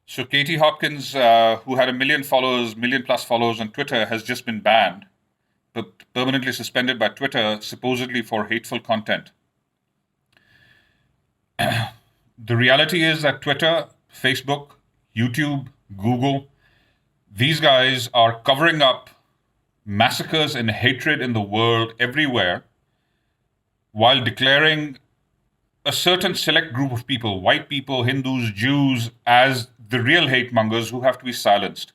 So Katie Hopkins, who had a million plus followers on Twitter, has just been banned, permanently suspended by Twitter, supposedly for hateful content. The reality is that Twitter, Facebook, YouTube, Google, these guys are covering up massacres and hatred in the world everywhere while declaring a certain select group of people, white people, Hindus, Jews, as the real hate mongers who have to be silenced.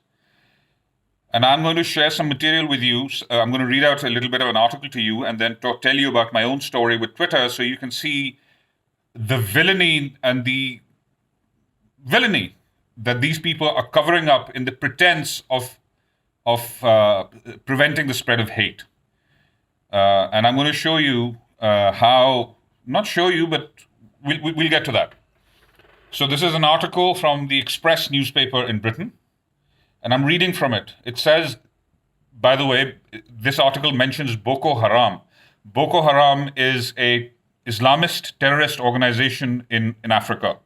And I'm going to share some material with you. I'm going to read out a little bit of an article to you and then tell you about my own story with Twitter so you can see the villainy and the villainy that these people are covering up in the pretense of preventing the spread of hate. And I'm going to show you how, not show you, but we'll get to that. So this is an article from the Express newspaper in Britain, and I'm reading from it. It says, by the way, this article mentions Boko Haram. Boko Haram is a Islamist terrorist organization in Africa.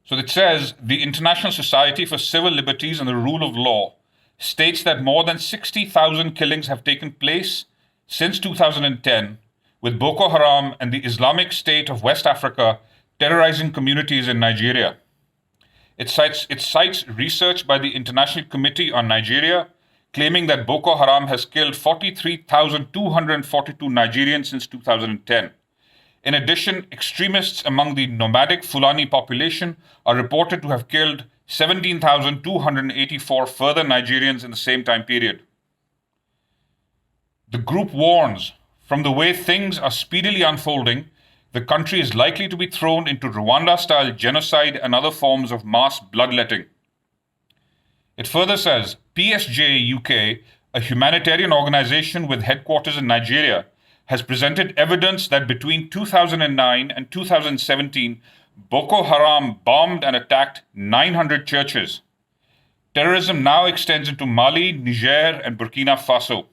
So it says, the International Society for Civil Liberties and the Rule of Law states that more than 60,000 killings have taken place since 2010, with Boko Haram and the Islamic State of West Africa terrorizing communities in Nigeria. It cites research by the International Committee on Nigeria, claiming that Boko Haram has killed 43,242 Nigerians since 2010. In addition, extremists among the nomadic Fulani population are reported to have killed 17,284 further Nigerians in the same time period. The group warns, from the way things are speedily unfolding, the country is likely to be thrown into Rwanda-style genocide and other forms of mass bloodletting. It further says, PSG UK, a humanitarian organization with headquarters in Nigeria, has presented evidence that between 2009 and 2017, Boko Haram bombed and attacked 900 churches. Terrorism now extends into Mali, Niger, and Burkina Faso.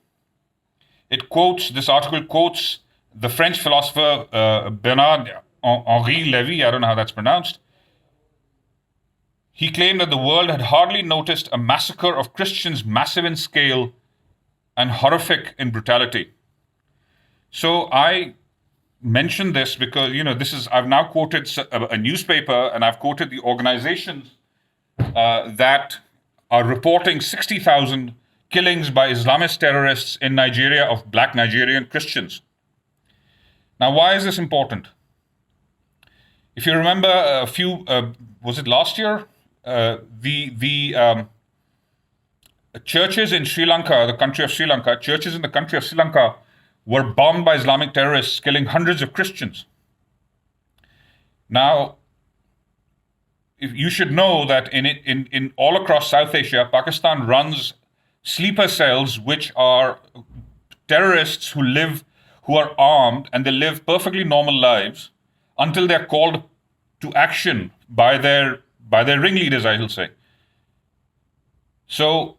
This article quotes the French philosopher Bernard-Henri Lévy, I don't know how that's pronounced. He claimed that the world had hardly noticed a massacre of Christians massive in scale and horrific in brutality. So I mention this because, I've now quoted a newspaper and I've quoted the organizations that are reporting 60,000 killings by Islamist terrorists in Nigeria of black Nigerian Christians. Now, why is this important? If you remember was it last year? The churches in Sri Lanka, the country of Sri Lanka, churches in the country of Sri Lanka were bombed by Islamic terrorists, killing hundreds of Christians. Now, you should know that in all across South Asia, Pakistan runs sleeper cells, which are terrorists who are armed and they live perfectly normal lives until they're called to action by their ringleaders, I will say. So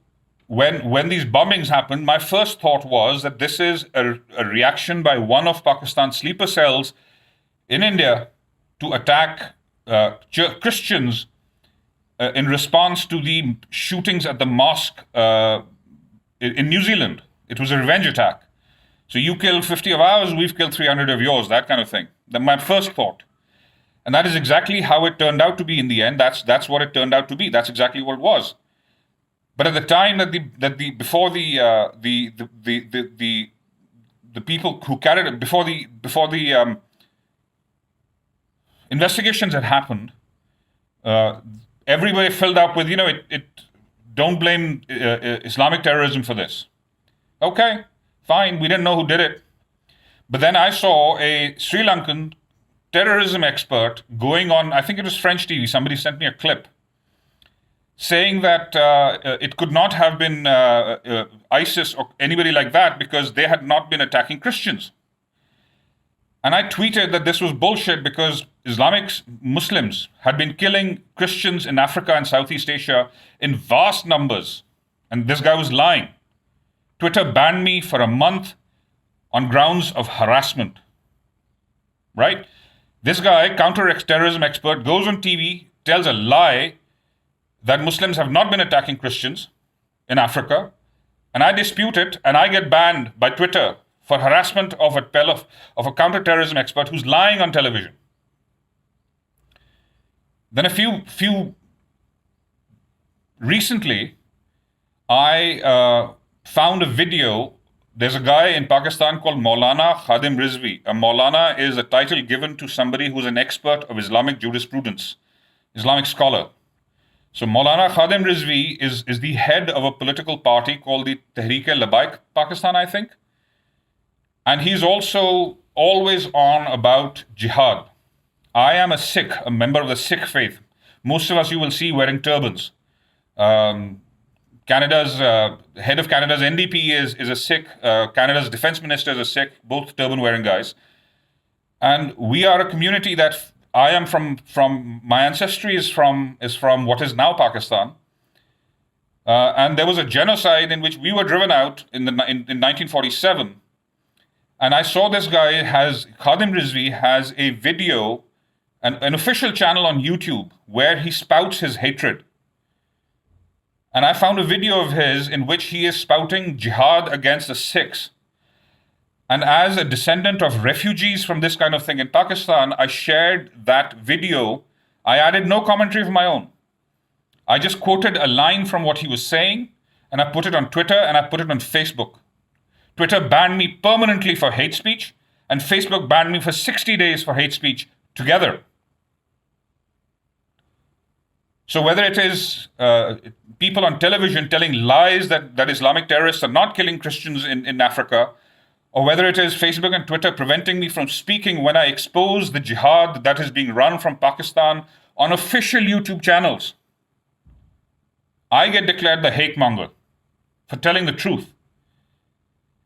when these bombings happened, my first thought was that this is a reaction by one of Pakistan's sleeper cells in India to attack Christians in response to the shootings at the mosque in New Zealand. It was a revenge attack. So you killed 50 of ours, we've killed 300 of yours, that kind of thing. That's my first thought. And that is exactly how it turned out to be in the end. That's what it turned out to be. That's exactly what it was. But at the time before the people who carried it, before the investigations had happened, everybody filled up with, don't blame Islamic terrorism for this. Okay, fine, we didn't know who did it. But then I saw a Sri Lankan terrorism expert going on, I think it was French TV, somebody sent me a clip, saying that it could not have been ISIS or anybody like that because they had not been attacking Christians. And I tweeted that this was bullshit because Islamic Muslims had been killing Christians in Africa and Southeast Asia in vast numbers. And this guy was lying. Twitter banned me for a month on grounds of harassment. Right? This guy, counter-terrorism expert, goes on TV, tells a lie that Muslims have not been attacking Christians in Africa, and I dispute it, and I get banned by Twitter for harassment of a counterterrorism expert who's lying on television. Then a few recently, I found a video. There's a guy in Pakistan called Maulana Khadim Rizvi. A Maulana is a title given to somebody who's an expert of Islamic jurisprudence, Islamic scholar. So Maulana Khadim Rizvi is the head of a political party called the Tehreek-e-Labaik Pakistan, I think. And he's also always on about jihad. I am a Sikh, a member of the Sikh faith. Most of us you will see wearing turbans. Canada's head of Canada's NDP is a Sikh. Canada's defense minister is a Sikh, both turban-wearing guys. And we are a community that I am from my ancestry is from what is now Pakistan. And there was a genocide in which we were driven out in 1947. And I saw this guy Khadim Rizvi has a video, an official channel on YouTube where he spouts his hatred. And I found a video of his in which he is spouting jihad against the Sikhs. And as a descendant of refugees from this kind of thing in Pakistan, I shared that video. I added no commentary of my own. I just quoted a line from what he was saying, and I put it on Twitter and I put it on Facebook. Twitter banned me permanently for hate speech, and Facebook banned me for 60 days for hate speech together. So whether it is people on television telling lies that Islamic terrorists are not killing Christians in Africa, or whether it is Facebook and Twitter preventing me from speaking when I expose the jihad that is being run from Pakistan on official YouTube channels, I get declared the hate monger for telling the truth.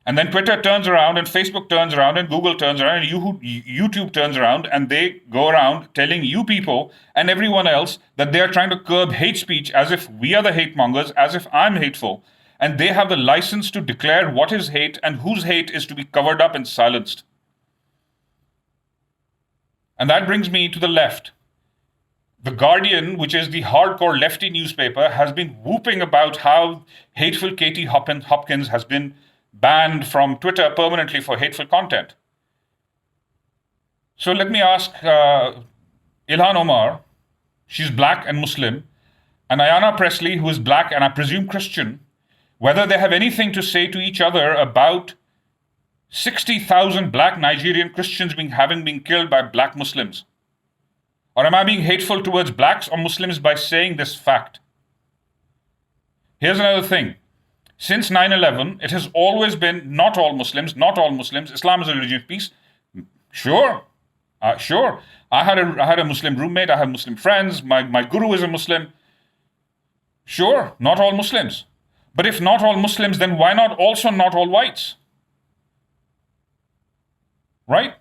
And then Twitter turns around, and Facebook turns around, and Google turns around, and YouTube turns around, and they go around telling you people and everyone else that they are trying to curb hate speech as if we are the hate mongers, as if I'm hateful. And they have the license to declare what is hate and whose hate is to be covered up and silenced. And that brings me to the left. The Guardian, which is the hardcore lefty newspaper, has been whooping about how hateful Katie Hopkins has been banned from Twitter permanently for hateful content. So let me ask Ilhan Omar, she's black and Muslim, and Ayanna Pressley, who is black and I presume Christian, whether they have anything to say to each other about 60,000 black Nigerian Christians having been killed by black Muslims. Or am I being hateful towards blacks or Muslims by saying this fact? Here's another thing. Since 9/11, it has always been not all Muslims, Islam is a religion of peace. Sure. I had a Muslim roommate, I have Muslim friends, my guru is a Muslim. Sure, not all Muslims. But if not all Muslims, then why not also not all whites? Right?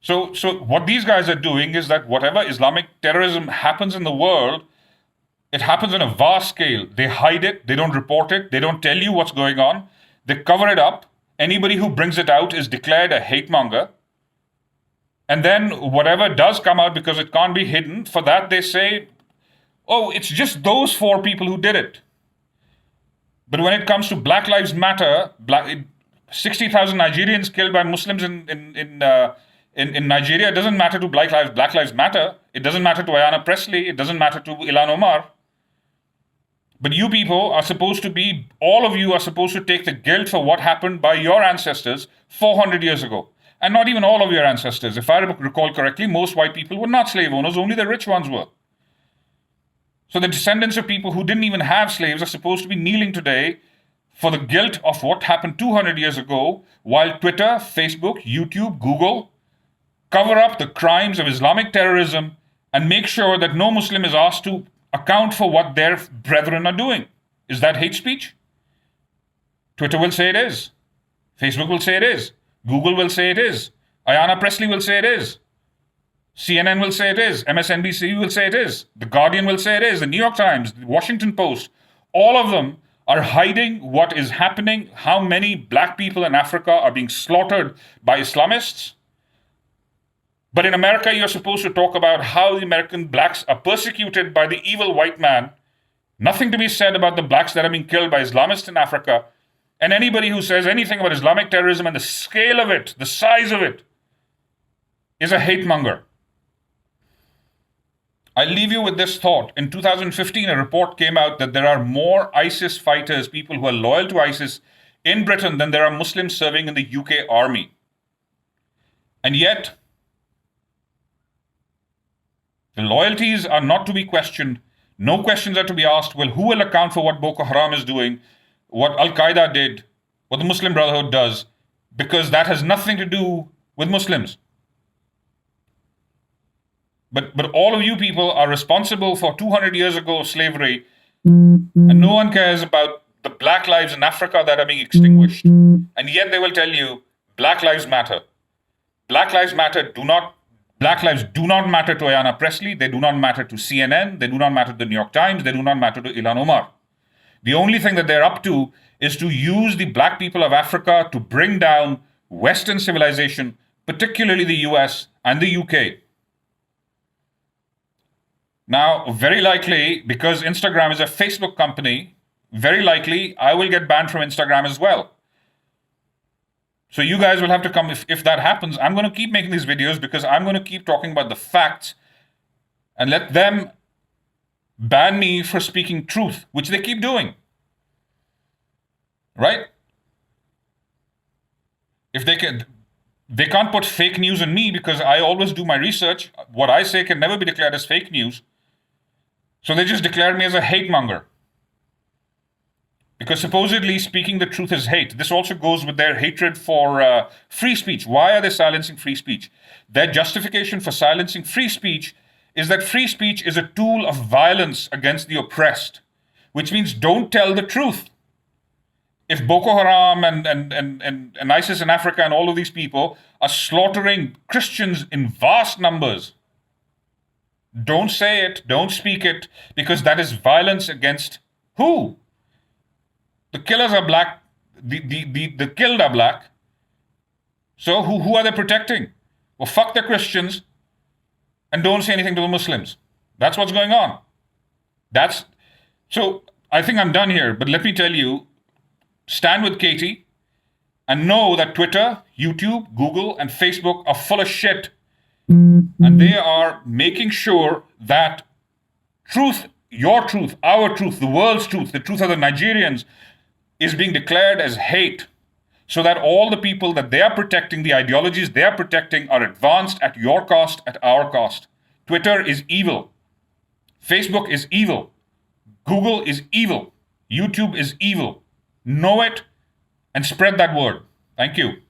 So what these guys are doing is that whatever Islamic terrorism happens in the world, it happens on a vast scale. They hide it, they don't report it, they don't tell you what's going on, they cover it up. Anybody who brings it out is declared a hate monger. And then whatever does come out, because it can't be hidden, for that they say, oh, it's just those 4 people who did it. But when it comes to Black Lives Matter, 60,000 Nigerians killed by Muslims in Nigeria, it doesn't matter to Black Lives Matter. It doesn't matter to Ayanna Pressley. It doesn't matter to Ilhan Omar. But you people are supposed to be, all of you are supposed to take the guilt for what happened by your ancestors 400 years ago. And not even all of your ancestors. If I recall correctly, most white people were not slave owners, only the rich ones were. So the descendants of people who didn't even have slaves are supposed to be kneeling today for the guilt of what happened 200 years ago, while Twitter, Facebook, YouTube, Google cover up the crimes of Islamic terrorism and make sure that no Muslim is asked to account for what their brethren are doing. Is that hate speech? Twitter will say it is. Facebook will say it is. Google will say it is. Ayanna Pressley will say it is. CNN will say it is. MSNBC will say it is. The Guardian will say it is. The New York Times, the Washington Post, all of them are hiding what is happening, how many black people in Africa are being slaughtered by Islamists. But in America, you're supposed to talk about how the American blacks are persecuted by the evil white man. Nothing to be said about the blacks that are being killed by Islamists in Africa. And anybody who says anything about Islamic terrorism and the scale of it, the size of it, is a hate monger. I leave you with this thought. In 2015, a report came out that there are more ISIS fighters, people who are loyal to ISIS, in Britain than there are Muslims serving in the UK army. And yet, the loyalties are not to be questioned. No questions are to be asked. Well, who will account for what Boko Haram is doing, what Al-Qaeda did, what the Muslim Brotherhood does? Because that has nothing to do with Muslims. But all of you people are responsible for 200 years ago slavery, and no one cares about the black lives in Africa that are being extinguished. And yet they will tell you, Black Lives Matter. Black lives matter Black lives do not matter to Ayanna Pressley. They do not matter to CNN. They do not matter to the New York Times. They do not matter to Ilhan Omar. The only thing that they're up to is to use the black people of Africa to bring down Western civilization, particularly the US and the UK. Now, very likely, because Instagram is a Facebook company, very likely I will get banned from Instagram as well. So you guys will have to come. If that happens, I'm going to keep making these videos because I'm going to keep talking about the facts and let them ban me for speaking truth, which they keep doing. Right? If they can't put fake news on me because I always do my research. What I say can never be declared as fake news. So they just declared me as a hate monger. Because supposedly speaking the truth is hate. This also goes with their hatred for free speech. Why are they silencing free speech? Their justification for silencing free speech is that free speech is a tool of violence against the oppressed, which means don't tell the truth. If Boko Haram and ISIS in Africa and all of these people are slaughtering Christians in vast numbers, don't say it, don't speak it, because that is violence against who? The killers are black, the killed are black. So who are they protecting? Well, fuck the Christians and don't say anything to the Muslims. That's what's going on. So I think I'm done here, but let me tell you, stand with Katie and know that Twitter, YouTube, Google, and Facebook are full of shit. And they are making sure that truth, your truth, our truth, the world's truth, the truth of the Nigerians, is being declared as hate, so that all the people that they are protecting, the ideologies they are protecting, are advanced at your cost, at our cost. Twitter is evil. Facebook is evil. Google is evil. YouTube is evil. Know it and spread that word. Thank you.